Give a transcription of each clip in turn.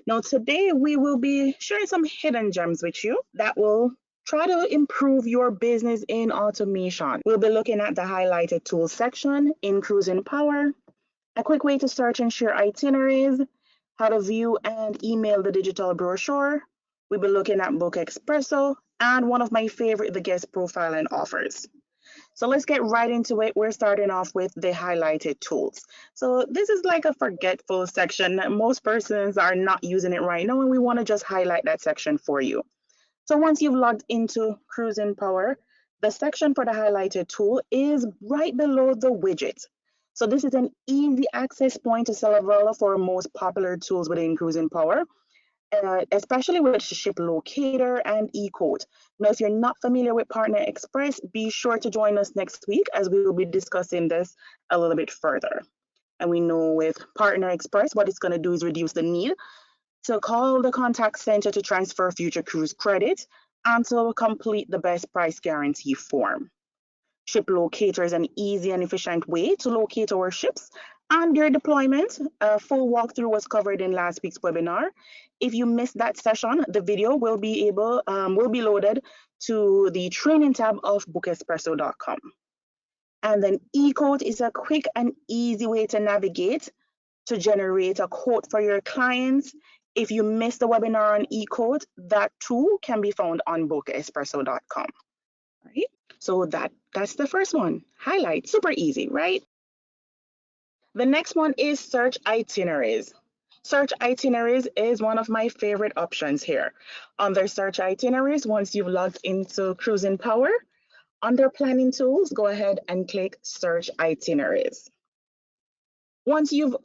Now, today we will be sharing some hidden gems with you that will try to improve your business in automation. We'll be looking at the highlighted tools section in Cruising Power, a quick way to search and share itineraries, how to view and email the digital brochure. We'll be looking at Book Espresso, and one of my favorite, the guest profile and offers. So let's get right into it. We're starting off with the highlighted tools. So this is like a forgetful section. Most persons are not using it right now, and we want to just highlight that section for you. So once you've logged into Cruising Power, the section for the highlighted tool is right below the widget. So this is an easy access point to several of our most popular tools within Cruising Power, especially with Ship Locator and eQuote. Now, if you're not familiar with Partner Express, be sure to join us next week as we will be discussing this a little bit further. And we know with Partner Express, what it's going to do is reduce the need to call the contact center to transfer future cruise credits and to complete the best price guarantee form. Ship Locator is an easy and efficient way to locate our ships and their deployment. A full walkthrough was covered in last week's webinar. If you missed that session, the video will be loaded to the training tab of bookespresso.com. And then eQuote is a quick and easy way to navigate to generate a quote for your clients. If you missed the webinar on eQuote, that too can be found on bookespresso.com. All right. So that's the first one. Highlight, super easy, right? The next one is search itineraries. Search itineraries is one of my favorite options here. Under search itineraries, once you've logged into Cruising Power, under planning tools, go ahead and click search itineraries. Once you've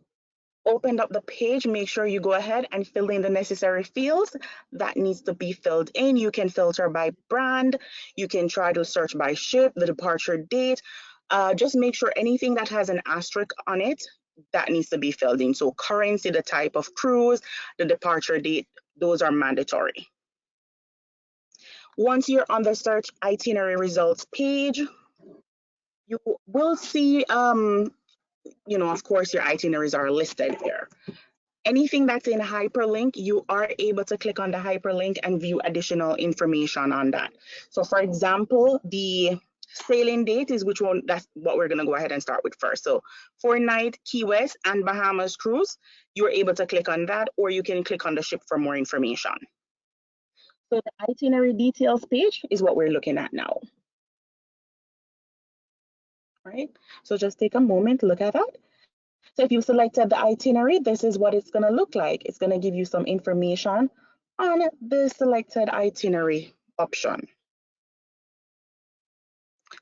opened up the page, make sure you go ahead and fill in the necessary fields that needs to be filled in. You can filter by brand. You can try to search by ship, the departure date. Just make sure anything that has an asterisk on it, that needs to be filled in. So currency, the type of cruise, the departure date, those are mandatory. Once you're on the search itinerary results page, you will see, of course, your itineraries are listed there. Anything that's in hyperlink, you are able to click on the hyperlink and view additional information on that. So for example, the sailing date is which one, that's what we're gonna go ahead and start with first. So 4-night Key West and Bahamas cruise, you're able to click on that, or you can click on the ship for more information. So the itinerary details page is what we're looking at now. All right, so just take a moment, look at that. So if you selected the itinerary, this is what it's going to look like. It's going to give you some information on the selected itinerary option.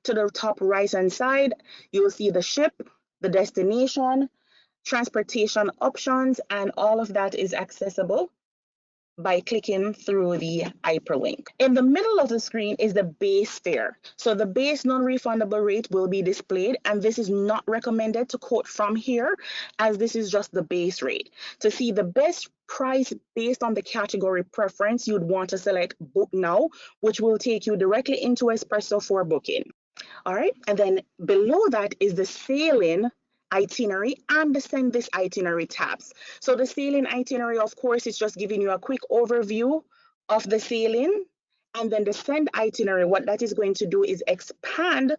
To the top right-hand side, you will see the ship, the destination, transportation options, and all of that is accessible by clicking through the hyperlink. In the middle of the screen is the base fare. So the base non-refundable rate will be displayed, and this is not recommended to quote from here, as this is just the base rate. To see the best price based on the category preference, you'd want to select Book Now, which will take you directly into Espresso for booking. All right, and then below that is the sailing itinerary and the send this itinerary tabs. So the sailing itinerary, of course, is just giving you a quick overview of the sailing, and then the send itinerary, what that is going to do is expand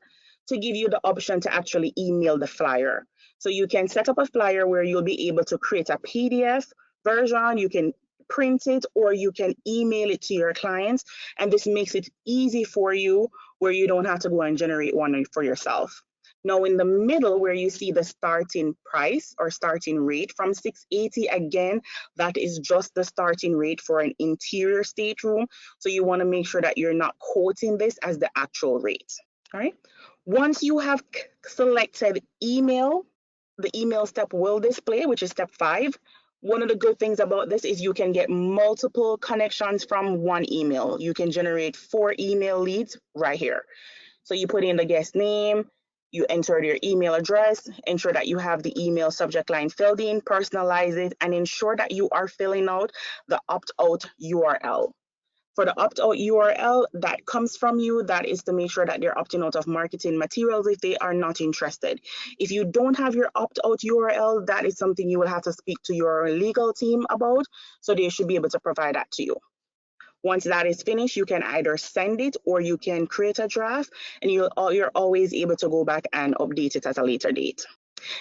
to give you the option to actually email the flyer. So you can set up a flyer where you'll be able to create a PDF version, you can print it, or you can email it to your clients, and this makes it easy for you where you don't have to go and generate one for yourself. Now in the middle where you see the starting price or starting rate from $680, again, that is just the starting rate for an interior stateroom. So you want to make sure that you're not quoting this as the actual rate. All right. Once you have selected email, the email step will display, which is step 5. One of the good things about this is you can get multiple connections from one email. You can generate 4 email leads right here. So you put in the guest name, you enter your email address, ensure that you have the email subject line filled in, personalize it, and ensure that you are filling out the opt-out URL. For the opt-out URL that comes from you, that is to make sure that they're opting out of marketing materials if they are not interested. If you don't have your opt-out URL, that is something you will have to speak to your legal team about, so they should be able to provide that to you. Once that is finished, you can either send it or you can create a draft, and you're always able to go back and update it at a later date.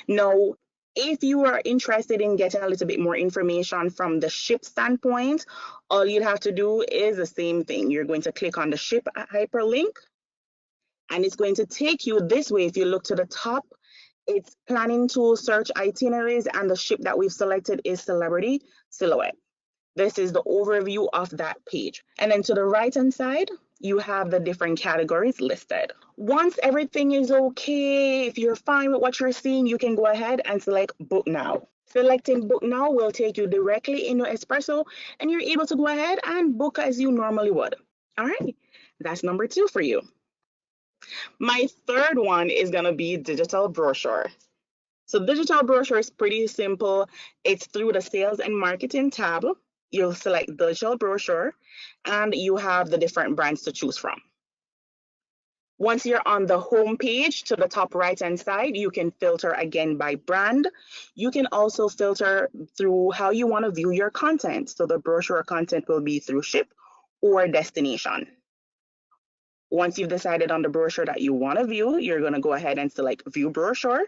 Now, if you are interested in getting a little bit more information from the ship standpoint, all you'd have to do is the same thing. You're going to click on the ship hyperlink, and it's going to take you this way. If you look to the top, it's planning tool, search itineraries, and the ship that we've selected is Celebrity Silhouette. This is the overview of that page. And then to the right-hand side, you have the different categories listed. Once everything is okay, if you're fine with what you're seeing, you can go ahead and select Book Now. Selecting Book Now will take you directly into Espresso, and you're able to go ahead and book as you normally would. All right, that's number 2 for you. My third one is gonna be digital brochure. So digital brochure is pretty simple. It's through the sales and marketing tab. You'll select digital brochure, and you have the different brands to choose from. Once you're on the home page, to the top right-hand side, you can filter again by brand. You can also filter through how you want to view your content. So the brochure content will be through ship or destination. Once you've decided on the brochure that you want to view, you're going to go ahead and select View Brochure,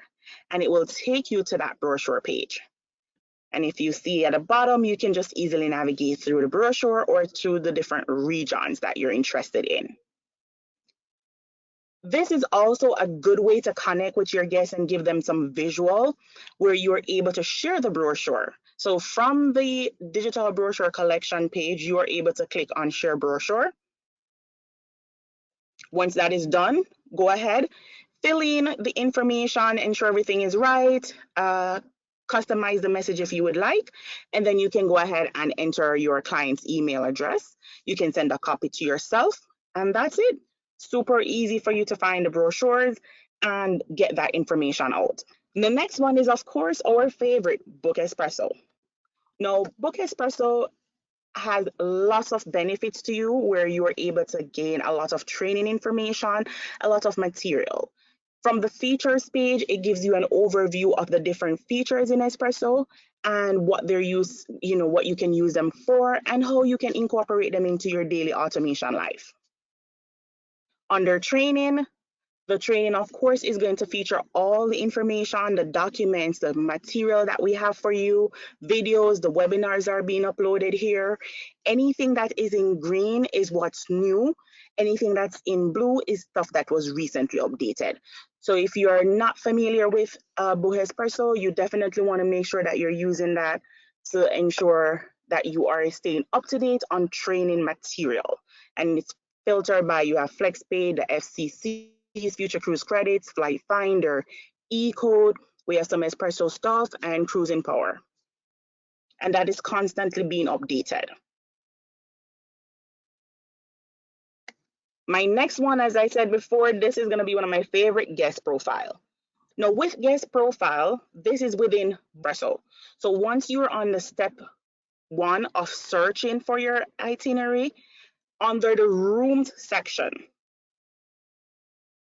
and it will take you to that brochure page. And if you see at the bottom, you can just easily navigate through the brochure or through the different regions that you're interested in. This is also a good way to connect with your guests and give them some visual where you're able to share the brochure. So from the digital brochure collection page, you are able to click on Share Brochure. Once that is done, go ahead, fill in the information, ensure everything is right, customize the message if you would like, and then you can go ahead and enter your client's email address. You can send a copy to yourself, and that's it. Super easy for you to find the brochures and get that information out. The next one is, of course, our favorite, Book Espresso. Now, Book Espresso has lots of benefits to you where you are able to gain a lot of training information, a lot of material. From the features page, it gives you an overview of the different features in Espresso and what they're used, what you can use them for and how you can incorporate them into your daily automation life. Under training, the training, of course, is going to feature all the information, the documents, the material that we have for you, videos, the webinars are being uploaded here. Anything that is in green is what's new. Anything that's in blue is stuff that was recently updated. So if you're not familiar with Book Espresso, you definitely want to make sure that you're using that to ensure that you are staying up to date on training material. And it's filtered by, you have FlexPay, the FCC, Future Cruise Credits, Flight Finder, E-Code, we have some Espresso stuff, and Cruising Power. And that is constantly being updated. My next one, as I said before, this is going to be one of my favorite, Guest Profile. Now with Guest Profile, this is within Espresso. So once you're on the step 1 of searching for your itinerary, under the Rooms section,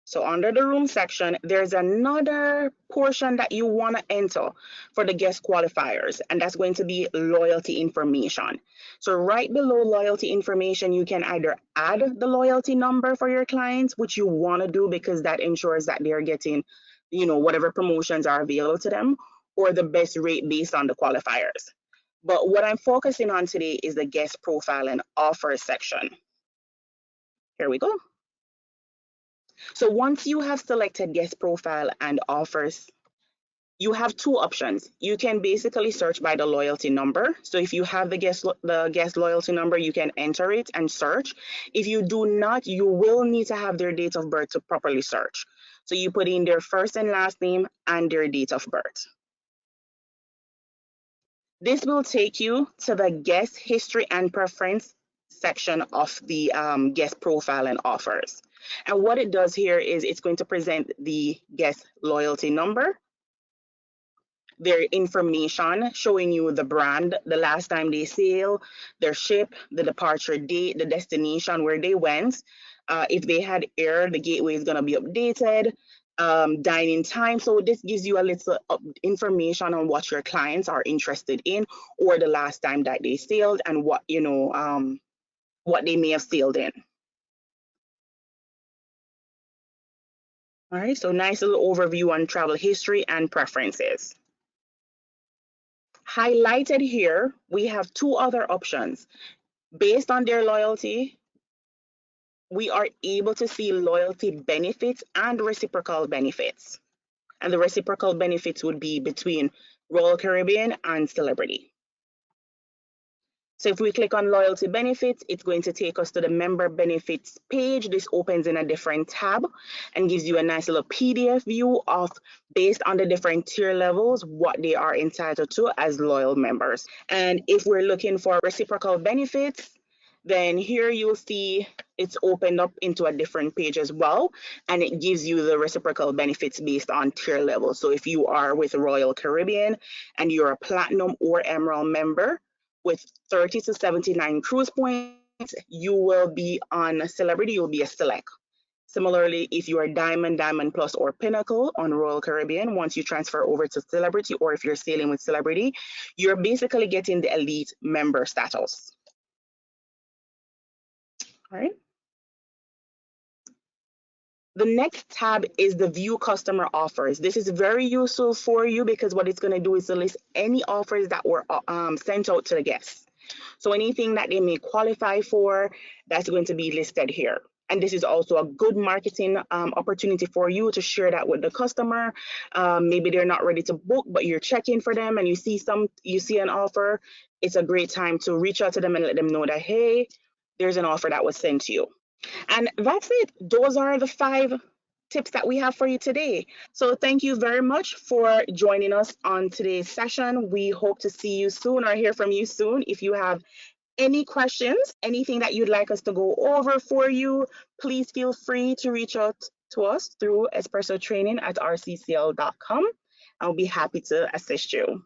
so under the room section, there's another portion that you want to enter for the guest qualifiers, and that's going to be loyalty information. So right below loyalty information, you can either add the loyalty number for your clients, which you want to do because that ensures that they're getting, whatever promotions are available to them, or the best rate based on the qualifiers. But what I'm focusing on today is the guest profile and offers section. Here we go. So once you have selected guest profile and offers, you have 2 options. You can basically search by the loyalty number. So if you have the guest loyalty number, you can enter it and search. If you do not, you will need to have their date of birth to properly search. So you put in their first and last name and their date of birth. This will take you to the guest history and preference section of the guest profile and offers. And what it does here is it's going to present the guest loyalty number, their information, showing you the brand, the last time they sailed, their ship, the departure date, the destination where they went. If they had air, the gateway is going to be updated. Dining time. So this gives you a little information on what your clients are interested in, or the last time that they sailed, and what what they may have sailed in. All right, so nice little overview on travel history and preferences. Highlighted here, we have two other options. Based on their loyalty, we are able to see loyalty benefits and reciprocal benefits. And the reciprocal benefits would be between Royal Caribbean and Celebrity. So if we click on loyalty benefits, it's going to take us to the member benefits page. This opens in a different tab and gives you a nice little PDF view of, based on the different tier levels, what they are entitled to as loyal members. And if we're looking for reciprocal benefits, then here you'll see it's opened up into a different page as well, and it gives you the reciprocal benefits based on tier level. So if you are with Royal Caribbean and you're a Platinum or Emerald member with 30 to 79 cruise points, you will be on Celebrity, you'll be a Select. Similarly, if you are Diamond, Diamond Plus, or Pinnacle on Royal Caribbean, once you transfer over to Celebrity, or if you're sailing with Celebrity, you're basically getting the elite member status. All right. The next tab is the view customer offers. This is very useful for you because what it's going to do is to list any offers that were sent out to the guests. So anything that they may qualify for, that's going to be listed here. And this is also a good marketing opportunity for you to share that with the customer. Maybe they're not ready to book, but you're checking for them and you see an offer. It's a great time to reach out to them and let them know that, hey, there's an offer that was sent to you. And that's it. Those are the 5 tips that we have for you today. So thank you very much for joining us on today's session. We hope to see you soon or hear from you soon. If you have any questions, anything that you'd like us to go over for you, please feel free to reach out to us through espressotraining@rccl.com. I'll be happy to assist you.